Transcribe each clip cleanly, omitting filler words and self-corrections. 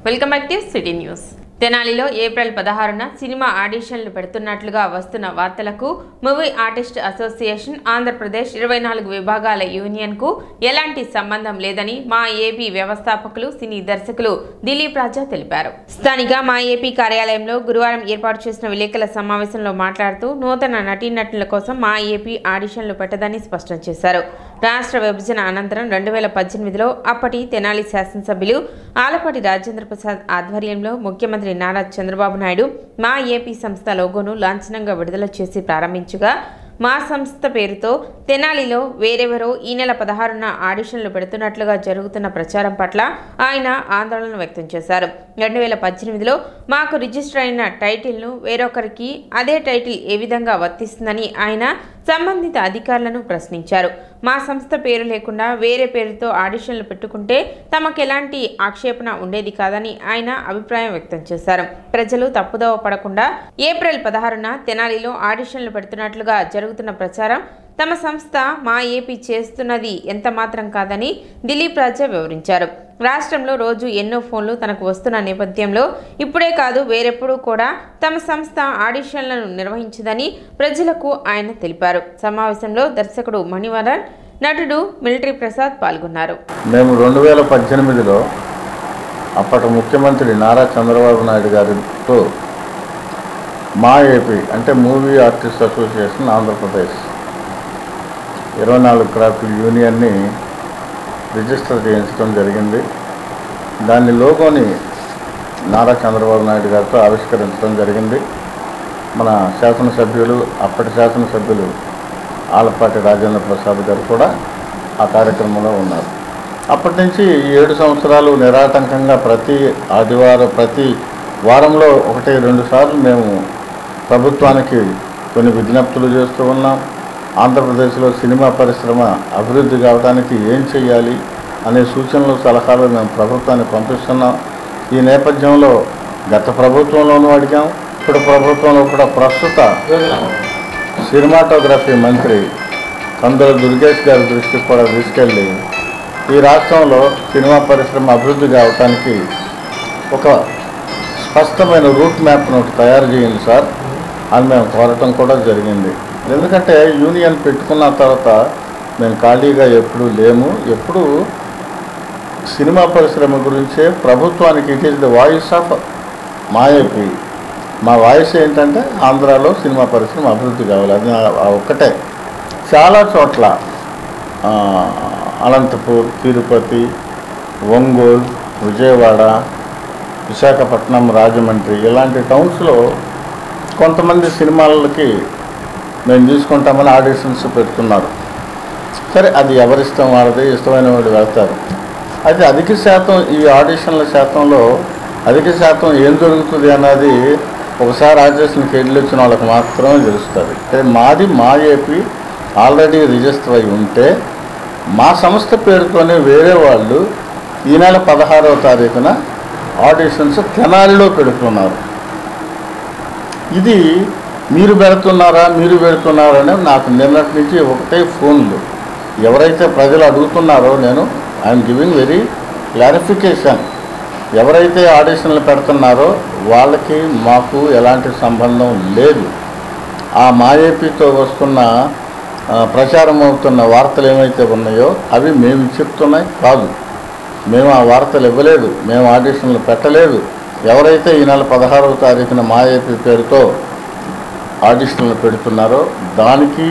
Welcome back to city news. తెనాలిలో April 16న cinema ఆడిషన్లు పెడుతున్నట్లుగా వస్తున్న వార్తలకు మూవీ ఆర్టిస్ట్ అసోసియేషన్ ఆంధ్రప్రదేశ్ 24 విభాగాల యూనియన్కు ఎలాంటి సంబంధం లేదని మా ఏపీ వ్యవస్థాపకులు సినీ దర్శకులు దిలీప్ రాజా తెలిపారు. స్థానిక మా ఏపీ కార్యాలయంలో గురువారం ఏర్పాటు చేసిన విలేకరుల సమావేశంలో మాట్లాడుతూ నూతన నటీనటుల కోసం మా ఏపీ ఆడిషన్లు పెట్టదని స్పష్టం చేశారు. రాష్ట్ర విభజన అనంతరం 2018లో అప్పటి తెనాలి శాసనసభ్యులు ఆలపాటి రాజేంద్ర ప్రసాద్ ఆధ్వర్యంలో ముఖ్యమంత్రి నారా చంద్రబాబు నాయుడు మా ఏపీ సంస్థ లోగోను లాంఛనంగా విడుదల చేసి ప్రారంభించగా మా సంస్థ పేరుతో తెనాలిలో వేరెవరో ఈ నెల 16న ఆడిషన్లు పెడుతున్నట్లుగా జరుగుతున్న ప్రచారం పట్ల ఆయన ఆందోళన వ్యక్తం చేశారు. 2018లో మాకు రిజిస్టర్ అయిన టైటిల్ను వేరొకరికి అదే టైటిల్ ఏ విధంగా వర్తిస్తుందని ఆయన సంబంధిత అధికారులను ప్రశ్నించారు. మా సంస్థ పేరు లేకుండా వేరే పేరుతో ఆడిషన్లు పెట్టుకుంటే తమకు ఎలాంటి ఆక్షేపణ ఉండేది కాదని ఆయన అభిప్రాయం వ్యక్తం చేశారు. ప్రజలు తప్పుదోవ పడకుండా ఏప్రిల్ 16న తెనాలిలో ఆడిషన్లు పెడుతున్నట్లుగా జరుగుతున్న ప్రచారం తమ సంస్థ మా ఏపీ చేస్తున్నది ఎంత మాత్రం కాదని దిలీప్ రాజా వివరించారు. రాష్ట్రంలో రోజు ఎన్నో ఫోన్లు తనకు వస్తున్న నేపథ్యంలో ఇప్పుడే కాదు వేరెప్పుడూ కూడా తమ సంస్థ ఆడిషన్లను నిర్వహించదని ప్రజలకు ఆయన తెలిపారు. సమావేశంలో దర్శకుడు మణివరన్, నటుడు మిలిటరీ ప్రసాద్ పాల్గొన్నారు. మేము 2018లో అప్పటి ముఖ్యమంత్రి నారా చంద్రబాబు నాయుడు గారితో మా ఏపీ అంటే movie artist association Andhra Pradesh 24 craft యూనియన్ని రిజిస్టర్ చేయించడం జరిగింది. దాని లోగోని నారా చంద్రబాబు నాయుడు గారితో ఆవిష్కరించడం జరిగింది. మన శాసనసభ్యులు అప్పటి శాసనసభ్యులు ఆలపాటి రాజేంద్ర ప్రసాద్ గారు కూడా ఆ కార్యక్రమంలో ఉన్నారు. అప్పటి నుంచి 7 సంవత్సరాలు నిరాటంకంగా ప్రతి ఆదివారం ప్రతి వారంలో 1-2 సార్లు మేము ప్రభుత్వానికి కొన్ని విజ్ఞప్తులు చేస్తూ ఉన్నాం. ఆంధ్రప్రదేశ్లో సినిమా పరిశ్రమ అభివృద్ధి కావడానికి ఏం చేయాలి అనే సూచనలు సలహాలు మేము ప్రభుత్వానికి పంపిస్తున్నాం. ఈ నేపథ్యంలో గత ప్రభుత్వంలోనూ అడిగాం, ఇప్పుడు ప్రభుత్వంలో కూడా ప్రస్తుత సినిమాటోగ్రఫీ మంత్రి కందుల దుర్గేష్ గారి దృష్టికి కూడా తీసుకెళ్ళి ఈ రాష్ట్రంలో సినిమా పరిశ్రమ అభివృద్ధి కావడానికి ఒక స్పష్టమైన రూట్ మ్యాప్ను తయారు చేయండి సార్ అని మేము కోరటం కూడా జరిగింది. ఎందుకంటే యూనియన్ పెట్టుకున్న తర్వాత మేము ఖాళీగా ఎప్పుడూ లేము. ఎప్పుడు సినిమా పరిశ్రమ గురించే ప్రభుత్వానికి it is the voice of మా ఏపీ. మా వాయిస్ ఏంటంటే ఆంధ్రాలో సినిమా పరిశ్రమ అభివృద్ధి కావాలి, అది ఒక్కటే. చాలా చోట్ల అనంతపూర్, తిరుపతి, ఒంగోలు, విజయవాడ, విశాఖపట్నం, రాజమండ్రి ఇలాంటి టౌన్స్లో కొంతమంది సినిమాలకి మేము తీసుకుంటామని ఆడిషన్స్ పెడుతున్నారు. సరే, అది ఎవరిష్టం వాళ్ళది, ఇష్టమైన వాళ్ళు వెళ్తారు. అయితే అధిక శాతం ఈ ఆడిషన్ల శాతంలో అధిక శాతం ఏం జరుగుతుంది అన్నది ఒకసారి ఆడిషన్కి వెళ్ళి వచ్చిన వాళ్ళకి మాత్రమే తెలుస్తుంది. అంటే మాది మా ఏపీ ఆల్రెడీ రిజిస్టర్ అయి ఉంటే మా సంస్థ పేరుతోనే వేరే వాళ్ళు ఈ నెల 16వ తారీఖున ఆడిషన్స్ తెనాలిలో పెడుతున్నారు. ఇది మీరు పెడుతున్నారా అని నాకు నిన్నటి నుంచి ఒకటే ఫోన్లు. ఎవరైతే ప్రజలు అడుగుతున్నారో నేను ఐఎమ్ గివింగ్ వెరీ క్లారిఫికేషన్. ఎవరైతే ఆడిషన్లు పెడుతున్నారో వాళ్ళకి మాకు ఎలాంటి సంబంధం లేదు. ఆ మా ఏపీతో వస్తున్న ప్రచారం అవుతున్న వార్తలు ఏమైతే ఉన్నాయో అవి మేము చెప్తున్నాయి కాదు. మేము ఆ వార్తలు ఇవ్వలేదు, మేము ఆడిషన్లు పెట్టలేదు. ఎవరైతే ఈ నెల 16వ తారీఖున మా ఏపీ పేరుతో ఆడిషన్లు పెడుతున్నారో దానికి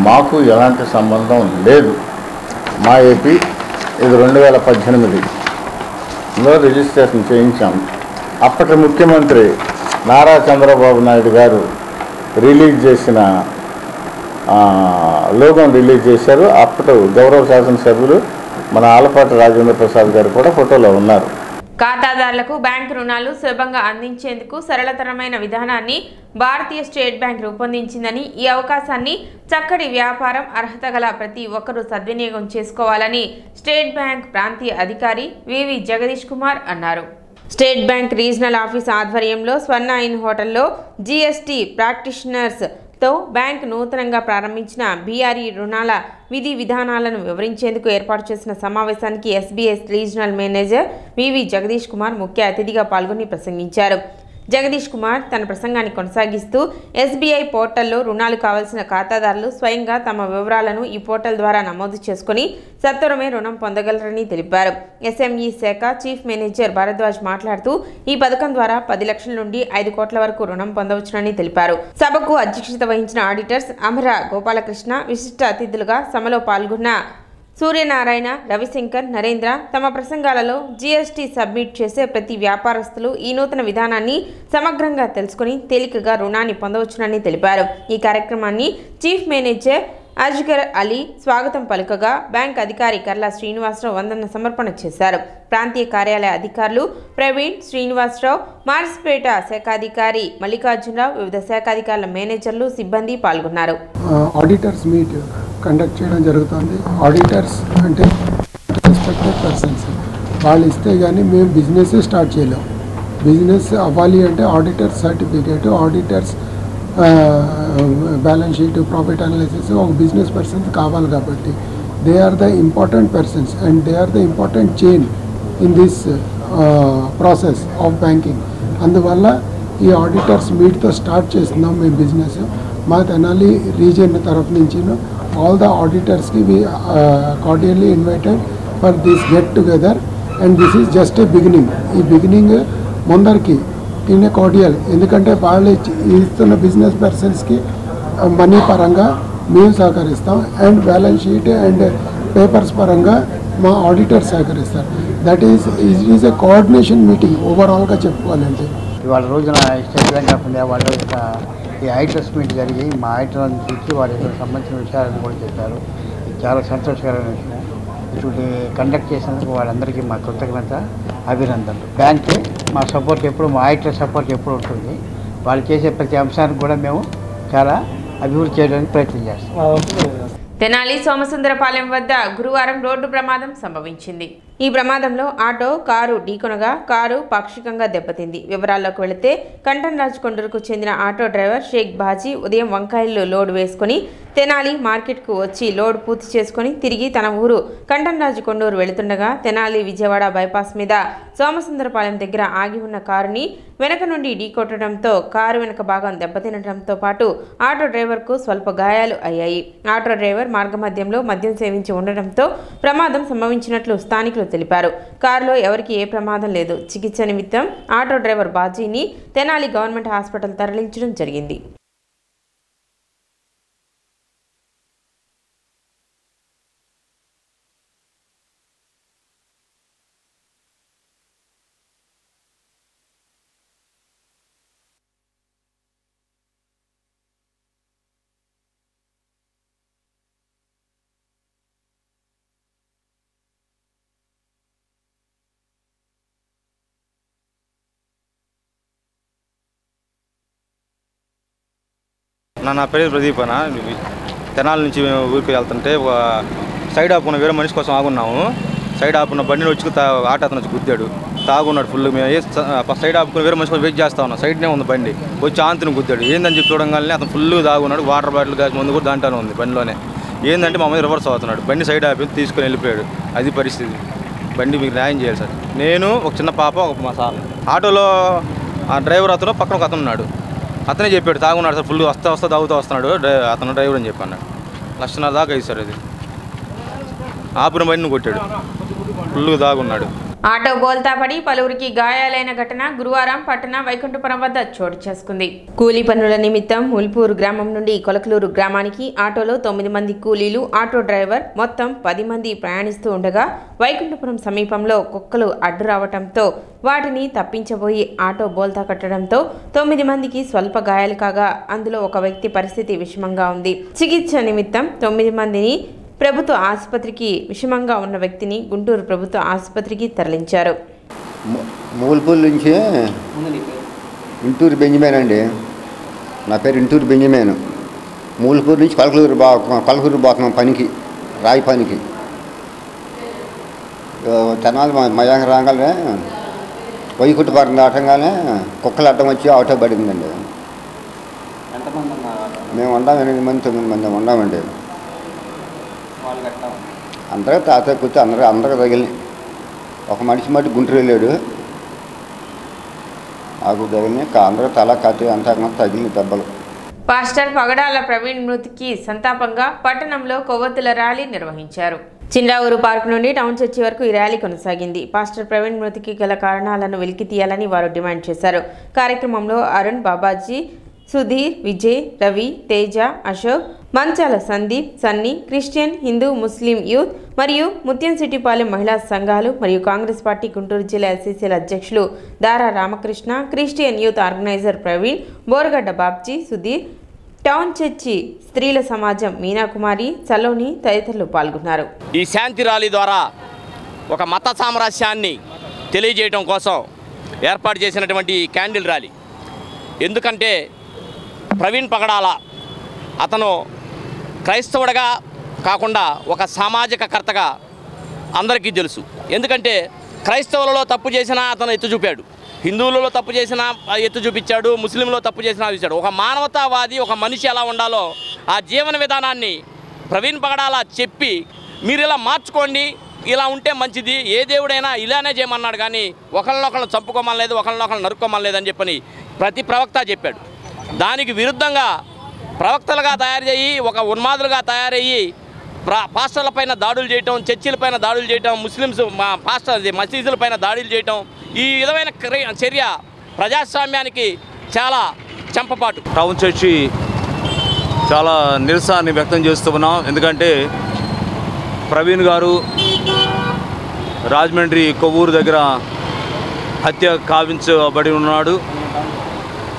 మాకు ఎలాంటి సంబంధం లేదు. మా ఏపీ ఇది 2018లో రిజిస్ట్రేషన్ చేయించాం. అప్పటి ముఖ్యమంత్రి నారా చంద్రబాబు నాయుడు గారు రిలీజ్ చేసిన లోగోను రిలీజ్ చేశారు. అప్పటి గౌరవ శాసనసభ్యులు మన ఆలపాటి రాజేంద్ర ప్రసాద్ గారు కూడా ఫోటోలో ఉన్నారు. ఖాతాదారులకు బ్యాంకు రుణాలు సులభంగా అందించేందుకు సరళతరమైన విధానాన్ని భారతీయ స్టేట్ బ్యాంక్ రూపొందించిందని, ఈ అవకాశాన్ని చక్కటి వ్యాపారం అర్హత గల ప్రతి ఒక్కరూ సద్వినియోగం చేసుకోవాలని స్టేట్ బ్యాంక్ ప్రాంతీయ అధికారి వివి జగదీష్ కుమార్ అన్నారు. స్టేట్ బ్యాంక్ రీజనల్ ఆఫీస్ ఆధ్వర్యంలో స్వర్ణ ఇన్ హోటల్లో జీఎస్టీ ప్రాక్టీషనర్స్ తో బ్యాంక్ నూతనంగా ప్రారంభించిన బీఆర్ఈ రుణాల విధి విధానాలను వివరించేందుకు ఏర్పాటు చేసిన సమావేశానికి ఎస్బీఐ రీజనల్ మేనేజర్ వివి జగదీష్ కుమార్ ముఖ్య అతిథిగా పాల్గొని ప్రసంగించారు. జగదీష్ కుమార్ తన ప్రసంగాన్ని కొనసాగిస్తూ ఎస్బీఐ పోర్టల్లో రుణాలు కావాల్సిన ఖాతాదారులు స్వయంగా తమ వివరాలను ఈ పోర్టల్ ద్వారా నమోదు చేసుకుని సత్వరమే రుణం పొందగలరని తెలిపారు. ఎస్ఎంఈ శాఖ చీఫ్ మేనేజర్ భరద్వాజ్ మాట్లాడుతూ ఈ పథకం ద్వారా 10 లక్షల నుండి 5 కోట్ల వరకు రుణం పొందవచ్చునని తెలిపారు. సభకు అధ్యక్షత వహించిన ఆడిటర్స్ అమర గోపాలకృష్ణ, విశిష్ట అతిథులుగా సభలో పాల్గొన్న సూర్యనారాయణ, రవిశంకర్, నరేంద్ర తమ ప్రసంగాలలో జీఎస్టీ సబ్మిట్ చేసే ప్రతి వ్యాపారస్తులు ఈ నూతన విధానాన్ని సమగ్రంగా తెలుసుకుని తేలికగా రుణాన్ని పొందవచ్చునని తెలిపారు. ఈ కార్యక్రమాన్ని చీఫ్ మేనేజర్ అజ్గర్ అలీ స్వాగతం పలుకగా బ్యాంక్ అధికారి కర్లా శ్రీనివాసరావు వందన సమర్పణ చేశారు. ప్రాంతీయ కార్యాలయ అధికారులు ప్రవీణ్, శ్రీనివాసరావు, మార్స్పేట శాఖాధికారి మల్లికార్జునరావు, వివిధ శాఖాధికారుల మేనేజర్లు, సిబ్బంది పాల్గొన్నారు. ఆడిటర్స్ మీట్ కండక్ట్ చేయడం జరుగుతుంది. ఆడిటర్స్ అంటే రెస్పెక్టెడ్ పర్సన్స్, వాళ్ళు ఇస్తే కానీ మేము బిజినెస్ స్టార్ట్ చేయలేము. బిజినెస్ అవ్వాలి అంటే auditors certificate, auditors balance sheet, profit analysis ఒక బిజినెస్ పర్సన్స్ కావాలి. కాబట్టి they are the important persons and they are the important chain in this process of banking. అందువల్ల ఈ ఆడిటర్స్ మీట్తో స్టార్ట్ చేస్తున్నాం మేము బిజినెస్. మా తెనాలి రీజియన్ తరఫు నుంచి all the auditors we cordially invited for this get together, and this is just a beginning. ఈ beginning ముందరికి in a cordial, ఎందుకంటే వాళ్ళు ఇస్తున్న బిజినెస్ పర్సన్స్కి మనీ పరంగా మేము సహకరిస్తాం and balance sheet and papers పరంగా మా ఆడిటర్ సహకరిస్తారు. That is a coordination meeting ఓవరాల్గా చెప్పుకోవాలంటే. ఇవాళ రోజున స్టేట్ బ్యాంక్ ఆఫ్ ఇండియా వాళ్ళ ఈ ఐటర్స్ మీట్ జరిగి మా ఐటర్లను చూసి వారికి సంబంధించిన విషయాలను కూడా చెప్పారు. ఇది చాలా సంతోషకరమైన విషయం. ఇటువంటి కండక్ట్ చేసినందుకు వాళ్ళందరికీ మా కృతజ్ఞత, అభినందనలు. బ్యాంక్కి మా సపోర్ట్ ఎప్పుడు, మా ఐటర్ సపోర్ట్ ఎప్పుడు ఉంటుంది. వాళ్ళు చేసే ప్రతి అంశానికి కూడా మేము చాలా అభివృద్ధి చేయడానికి ప్రయత్నం చేస్తాం. తెనాలి సోమసుందరపాలెం వద్ద గురువారం రోడ్డు ప్రమాదం సంభవించింది. ఈ ప్రమాదంలో ఆటో కారు ఢీకొనగా కారు పాక్షికంగా దెబ్బతింది. వివరాల్లోకి వెళితే కంటన్రాజ్ కొండూరుకు చెందిన ఆటో డ్రైవర్ షేక్ బాజీ ఉదయం వంకాయల్లో లోడ్ వేసుకుని తెనాలి మార్కెట్కు వచ్చి లోడ్ పూర్తి చేసుకుని తిరిగి తన ఊరు కంటన్రాజు కొండూరు వెళుతుండగా తెనాలి విజయవాడ బైపాస్ మీద సోమసుందరపాలెం దగ్గర ఆగి ఉన్న కారుని వెనక నుండి ఢీకొట్టడంతో కారు వెనక భాగం దెబ్బతినడంతో పాటు ఆటో డ్రైవర్కు స్వల్ప గాయాలు అయ్యాయి. ఆటో డ్రైవర్ మార్గమధ్యంలో మద్యం సేవించి ఉండడంతో ప్రమాదం సంభవించినట్లు స్థానికులు తెలిపారు. కారులో ఎవరికి ఏ ప్రమాదం లేదు. చికిత్స నిమిత్తం ఆటో డ్రైవర్ బాజీని తెనాలి గవర్నమెంట్ హాస్పిటల్ తరలించడం జరిగింది. నా పేరు ప్రదీప్ అన్న. తెనాల నుంచి మేము ఊరికి వెళ్తుంటే ఒక సైడ్ ఆపుకున్న వేరే మనిషి కోసం ఆగున్నాము. సైడ్ ఆపుకున్న బండిని వచ్చి ఆట అతను వచ్చి గుద్దాడు. తాగున్నాడు ఫుల్. మేము సైడ్ ఆపుకుని వేరే మనిషి కోసం వెయిట్ చేస్తా ఉన్నాం. సైడ్నే ఉంది బండి. వచ్చి ఆంతిని గుద్దాడు. ఏందని చెప్పి చూడంగానే అతను ఫుల్ తాగున్నాడు. వాటర్ బాటిల్ గ్యాస్ ముందు కూడా దాంట్లోనే ఉంది బండిలోనే. ఏంటంటే మా మీద రివర్స్ అవుతున్నాడు. బండి సైడ్ ఆపి తీసుకొని వెళ్ళిపోయాడు. అది పరిస్థితి. బండి మీకు న్యాయం చేయాలి సార్. నేను ఒక చిన్న పాప, ఒక మా సార్. ఆటోలో ఆ డ్రైవర్ అతను పక్కన ఒక అతను ఉన్నాడు. అతనే చెప్పాడు తాగున్నాడు సార్, ఫుల్ వస్తా తాగుతూ వస్తున్నాడు అతను డ్రైవర్ అని చెప్పాను. 1.5 లక్షల దాకా అయింది సార్. అది ఆపిన బండిని కొట్టాడు. ఫుల్ తాగున్నాడు. ఆటో బోల్తా పడి పలువురికి గాయాలైన ఘటన గురువారం పట్టణ వైకుంఠపురం వద్ద చోటు చేసుకుంది. కూలీ పనుల నిమిత్తం ఉల్పూరు గ్రామం నుండి కొలకలూరు గ్రామానికి ఆటోలో 9 మంది కూలీలు, ఆటో డ్రైవర్ మొత్తం 10 మంది ప్రయాణిస్తూ ఉండగా వైకుంఠపురం సమీపంలో కుక్కలు అడ్డు రావడంతో వాటిని తప్పించబోయి ఆటో బోల్తా కట్టడంతో 9 మందికి స్వల్ప గాయాలు కాగా అందులో ఒక వ్యక్తి పరిస్థితి విషమంగా ఉంది. చికిత్స నిమిత్తం 9 మందిని ప్రభుత్వ ఆసుపత్రికి, విషమంగా ఉన్న వ్యక్తిని గుంటూరు ప్రభుత్వ ఆసుపత్రికి తరలించారు. మూల్పూర్ నుంచి ఇంటూరు బెంజమేన్ అండి. నా పేరు ఇంటూరు బెంజమేన్. మూల్పూర్ నుంచి కొలకలూరు పోతున్నాం పనికి, రాయి పనికి. తెనాలి మయాంగ రాగానే వైకుంఠపురం దాటంగానే కుక్కలు అడ్డం వచ్చి ఆటో పడిందండి. మేము ఉండాం 8 మంది 9 మంది ఉండామండి. అందరూ తాత కూర్చో అందరూ తగిలి ఒక మనిషి మట్టి గుంటూరు వెళ్ళాడు. ఆకు తగిలినాయి, అందరూ తల కత్తి అంతా తగిలిన దెబ్బలు. పాస్టర్ పగడాల ప్రవీణ్ మృతికి సంతాపంగా పట్టణంలో కొవ్వొత్తుల ర్యాలీ నిర్వహించారు. చిండావూరు పార్క్ నుండి టౌన్ చర్చి వరకు ఈ ర్యాలీ కొనసాగింది. పాస్టర్ ప్రవీణ్ మృతికి గల కారణాలను వెలికి తీయాలని వారు డిమాండ్ చేశారు. కార్యక్రమంలో Arun, Babaji, Sudheer, Vijay, Ravi, Teja, Ashok, Manchala Sandeep, Sunny, Christian, Hindu, Muslim youth మరియు ముత్యంశెట్టిపాలెం మహిళా సంఘాలు మరియు కాంగ్రెస్ పార్టీ గుంటూరు జిల్లా ఎస్సీసీల అధ్యక్షులు Dara Ramakrishna, Christian youth organiser Praveen, Boragadda Babji, Sudheer, town church స్త్రీల సమాజం మీనాకుమారి, సలోని తదితరులు పాల్గొన్నారు. ఈ శాంతి ర్యాలీ ద్వారా ఒక మత సామరస్యాన్ని తెలియజేయడం కోసం ఏర్పాటు చేసినటువంటి క్యాండిల్ ర్యాలీ. ఎందుకంటే ప్రవీణ్ పగడాల అతను క్రైస్తవుడిగా కాకుండా ఒక సామాజిక కర్తగా అందరికీ తెలుసు. ఎందుకంటే క్రైస్తవులలో తప్పు చేసినా అతను ఎత్తి చూపాడు, హిందువులలో తప్పు చేసినా ఎత్తు చూపించాడు, ముస్లింలో తప్పు చేసినా చూపించాడు. ఒక మానవతావాది, ఒక మనిషి ఎలా ఉండాలో ఆ జీవన విధానాన్ని ప్రవీణ్ పగడాల చెప్పి మీరు ఇలా మార్చుకోండి, ఇలా ఉంటే మంచిది, ఏ దేవుడైనా ఇలానే చేయమన్నాడు. కానీ ఒకళ్ళనొకళ్ళు చంపుకోమనలేదు, ఒకళ్ళనొకళ్ళు నరుక్కోమనలేదు అని చెప్పని ప్రతి ప్రవక్త చెప్పాడు. దానికి విరుద్ధంగా ప్రవక్తలుగా తయారు చేయి, ఒక ఉన్మాదులుగా తయారయ్యి పాస్టర్లపైన దాడులు చేయటం, చర్చిలపైన దాడులు చేయటం, ముస్లిమ్స్ మసీదులపైన దాడులు చేయటం, ఈ విధమైన చర్య ప్రజాస్వామ్యానికి చాలా చెంపపాటు. టౌన్ చర్చి చాలా నిరసనని వ్యక్తం చేస్తూ ఉన్నాం. ఎందుకంటే ప్రవీణ్ గారు రాజమండ్రి కొవ్వూరు దగ్గర హత్య కావించబడి ఉన్నాడు.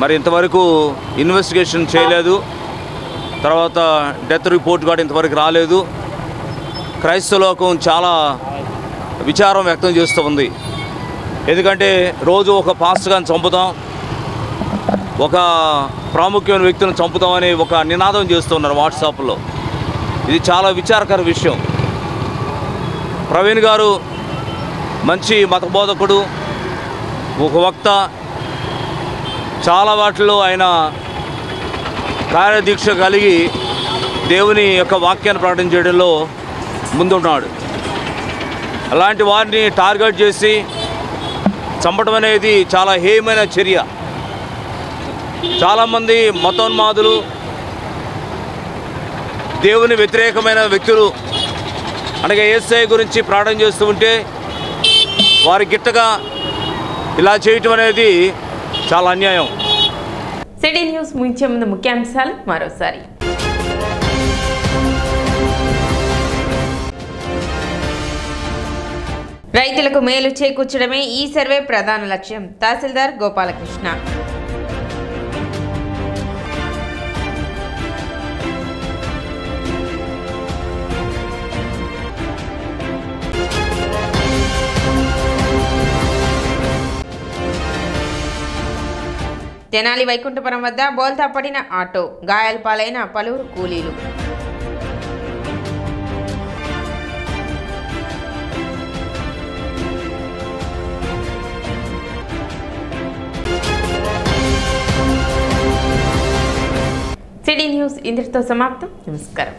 మరి ఇంతవరకు ఇన్వెస్టిగేషన్ చేయలేదు, తర్వాత డెత్ రిపోర్ట్ కూడా ఇంతవరకు రాలేదు. క్రైస్తవ లోకం చాలా విచారం వ్యక్తం చేస్తూ ఉంది. ఎందుకంటే రోజు ఒక పాస్టర్ గారిని చంపుతాం, ఒక ప్రాముఖ్యమైన వ్యక్తులను చంపుతామని ఒక నినాదం చేస్తున్నారు వాట్సాప్లో. ఇది చాలా విచారకర విషయం. ప్రవీణ్ గారు మంచి మతబోధకుడు, ఒక వక్త. చాలా వాటిలో ఆయన కార్యదీక్ష కలిగి దేవుని యొక్క వాక్యాన్ని ప్రకటించడంలో ముందున్నాడు. అలాంటి వారిని టార్గెట్ చేసి చంపడం అనేది చాలా హేయమైన చర్య. చాలామంది మతోన్మాదులు, దేవుని వ్యతిరేకమైన వ్యక్తులు అనగా యేసయ్య గురించి ప్రార్థన చేస్తూ ఉంటే వారి గిట్టగా ఇలా చేయటం అనేది చాలా అన్యాయం. సిటీ న్యూస్ ముగించే ముందు ముఖ్యాంశాలు మరోసారి. రైతులకు మేలు చేకూర్చడమే ఈ సర్వే ప్రధాన లక్ష్యం. తహసీల్దార్ గోపాలకృష్ణ. తెనాలి వైకుంఠపురం వద్ద బోల్తా పడిన ఆటో, గాయాల పాలైన పలువురు కూలీలు. సిటీ న్యూస్ ఇంతటితో సమాప్తం. నమస్కారం.